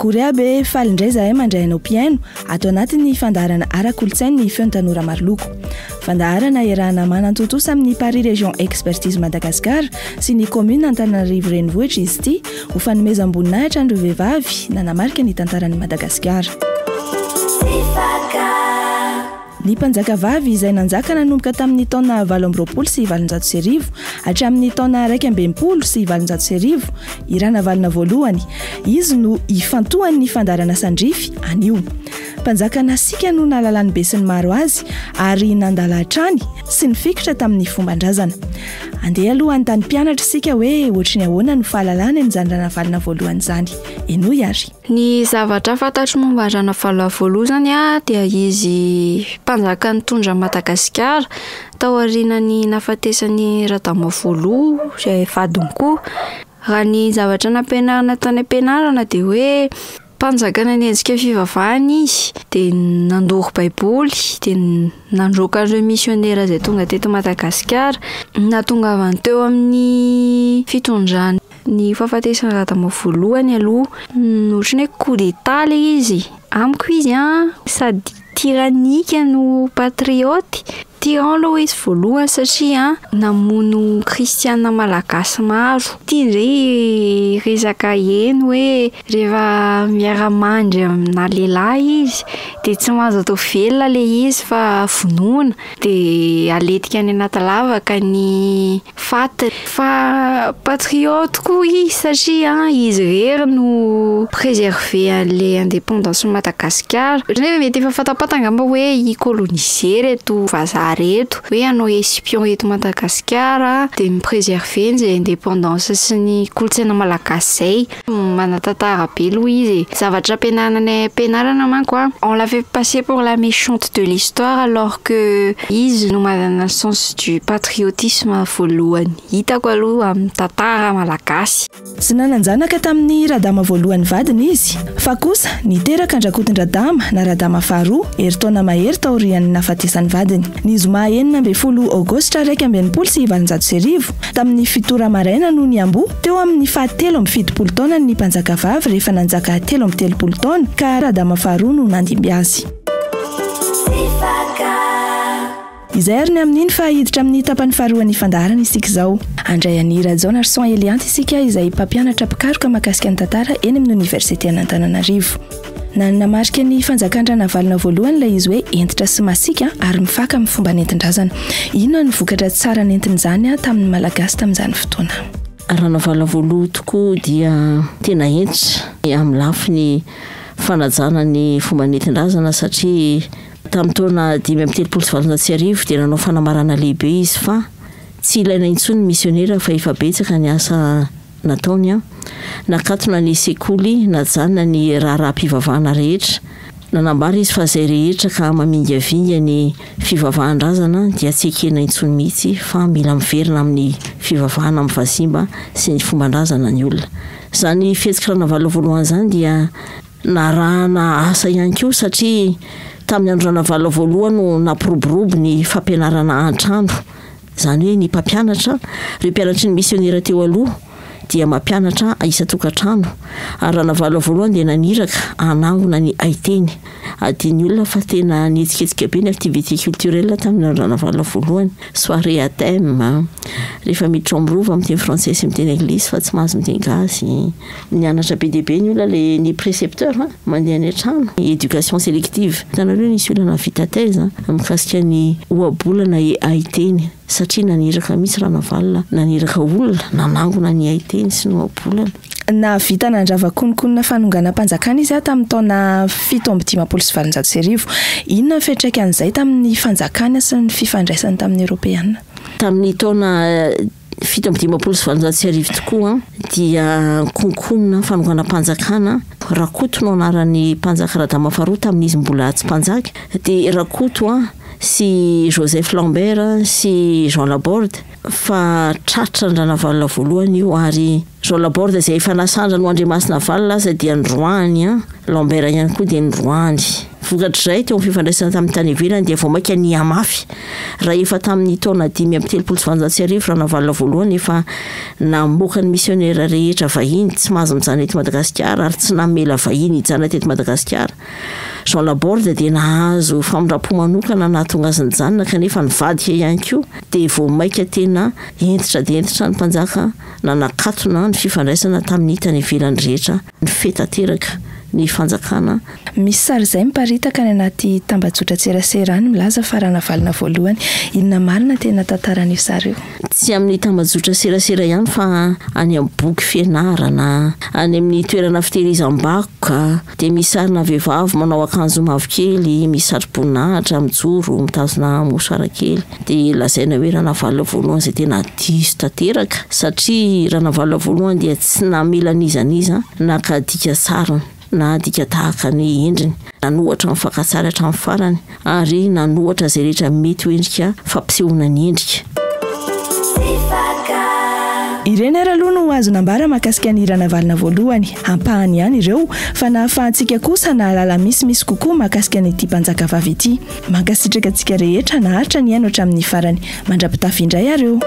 Akory aby faly indray zahay mandray anao piaino atao anatin'ny fandaharana ara-kolontsaina ny feon'ny tanora maroloko. Fandaharana iarahana manantontosa amin'ny Paris Région Expertise Madagascar sy ny commune Antananarivo renivohitra izy ity ho fanomezam-boninahitra andro vehivavy nanamarika ny tantaran'i Madagasikara. Ny mpanjakavavy izay nanjaka nanomboka tamin'ny taona 2020 sy 2021 hatramin'ny taona 2020 sy 2021 irana valina voalohany izy no ifantohan'ny fandarana Sandrify anio. Mpanjaka nasika no nalalany be sy ny maro azy ary nandala hatrany sy nifikitra tamin'ny fombandrazana. Andeha aloha an-tany mpianatra sika hoe ohatry ny ahoana no fahalalana ny zandrana valina voalohany zany. Eno iary. Ny zavatra fantatro momba zandrana valina voalohany zany dia izy mpanjaka nitondra Madagasikara tao aorianany nafatesany Radama voaloha izay vadiny koa. Raha ny zavatra nampianarana tany ampianarana dia hoe mpanjaka nanenjika fivavahana izy dia nandoro baiboly dia nandroaka ireo misionera izay tonga teto Madagasikara natongavany teo amin'ny fitondrany ny fahafatesana Radama voalohany aloha ohatrany hoe coup d'état ilay izy amiko izy sady tyrannika no patrioty tyran aloha izy voalohany satria namono kristiana malagasy maro. Tia indray resaka eno hoe rehefa miara-mandry amina lehilahy izy dia tsy mahazo atao velona ilay izy fa vonoina dia aletika any anaty lavaka ny fatiny. Fa patriote koa izy satria izy rery no préserver an'ilay indépendance Madagasikara. Nefa mety efa fatapatangamba hoe i-coloniser reto vazaha reto hoe anao espion eto Madagasikara dia mi-préserver izay indépendance sy ny kolotsaina malagasy zay. Manatantara be aloha izy. Zavatra ampianarana manko on l'avait passé pour la méchante de l'histoire alors que izy no manana le sens du patriotisme voalohany hitako aloha amin'ny tantara malagasy. Tsy nananjanaka tamin'ny Radama voalohany vadiny izy fa kosa niteraka Andrakoton-Radama na Radama faharoa eritaona mahery taorian'ny nahafatesan'ny vadiny. Ny zoma 10 Aogositra 2020 sy 2021 tamin'ny fitora maraina no niambo teo amin'ny 17 taona ny mpanjakavavy rehefa nanjaka 13 taona ka Radama faharoa no nandimby azy. Izay ary ny amin'iny fa hiditra amin'ny tapany faharoan'ny fandaharana isika izao. Andray anira John Arson Elianty isika izay mpampianatra pikaroka mahakasika ny tantara eny amin'ny Université Antananarivo. Nanamarika ny fanjakan-drana valina voalohany ilay izy hoe entitra sy masika ary mifaka amin'ny fomba nentin-drazana. Inona ny vokatra tsara nentin'izany tamin'ny malagasy tamin'izany fotoana? Rana valina voalohany tokoa dia tena entitra amin'ny lafiny fanajana ny fomba nentin-drazana satria tamin'ny taona 570 dia nanao fanamarana lehibe izy fa tsy ilaina intsony misionera fa efa betsaka ny asa nataony nakatona ny sekoly najana ny raharaham-pivavahana rehetra nanambara izy fa izay rehetra ka mamingavinga ny fivavahan-drazana dia tsy ekena intsony mihitsy fa mila miverina amin'ny fivavahana amin'ny vazimba sy ny fomban-drazana ny olona. Izany fihetsika rana valina voalohany izany dia narahana asa ihany koa satria tamin'ny andro rana valina voalohany no nampiroborobo ny fampianarana an-trano. Izany hoe ny mpampianatra ireo mpianatry ny misionera teo aloha dia mampianatra isa-tokantrano ary rana valina voalohany dia naniraka anangona ny haiteny adiny olona fa tena nihetsiketsika be ny activité culturelle tamin'ny rana valina voalohany soirée à thème rehefa miditra amrova amin'ny teny français sy miteny anglisy fa tsy mahazo miteny gasy nianatra be dia be ny olona le ny précepteur mandeha any an-trano éducation sélective tanareo nisy olona vita thèse mikasika ny ohabolana haiteny satria naniraka mihitsy rana valina naniraka olona nanangona ny haiteny sy ny ohabolana. Na vita nandrava konkonina fanongana mpanjakana izy tamin'ny taona 17 sy 2021. Inona ny fiantraikan'izay tamin'ny fanjakana sy ny fifandraisany tamin'ny Européana? Tamin'ny taona 17 sy 2021 tokoa dia konkonina fanongana mpanjakana Rakoto no anaran'ny mpanjaka Radama faharoa tamin'izy mbola tsy mpanjaka dia Rakoto sy Joseph Lambert sy Jean Laborde fa tratra ndrana valina voalohany io ary Jean Laborde izay efa nasandra no Andriamasina valina aza dia ndroany Lambert ihany koa dia ndroany vokatr'izay teo amin'ny fifandraisana tamin'ny tany ivelany dia vao maika ny amafy raha efa tamin'ny taona 5 raha navalona voalohany efa namoaka ny misionera rehetra vahiny tsy mahazo mijana eto Madagasikara ary tsy namela vahiny hijana teto Madagasikara. Jean Laborde dia nahazo famindram-po manokana nahatonga azy nijanona kanefa nivadika ihany koa dia vao maika tena entitra dia entitra ny mpanjaka nanakatona ny fifandraisana tamin'ny tany ivelany rehetra ny fetateraka ny fanjakana. Misy sary izay miparitaka ny anaty tambajotran-tserasera any milaza fa raha navalona voalohany inona marina tena tantaran'io sary io. Tsy amin'ny tambajotran-tserasera ihany fa any amin'ny boky fianarana, any amin'ny toerana fitehirizam-bakoka dia misy sarina vehivavy manao akanjo mavokely, misy satroboninahitra mijoro mitazona mosara kely dia lazaina hoe raha navalona voalohany izay tena diso tanteraka satria raha navalona voalohany dia tsy namela nizaniza na kadika sarony na dika tahaka ny endriny, nanohatra mifankatsary hatramin'ny farany ary nanohatra izay rehetra mety ho endrika fampisehoana ny endrika. Ireny ary aloha no azo nambara mahakasika ny ranavalona voalohany, ampahany ihany ireo fa nahafahantsika kosa na alala misy kokoa mahakasika ny ity mpanjaka vavy ity. Mankasitraka antsika rehetra naharitra ny haino hatramin'ny farany. Mandrapitafy indray areo.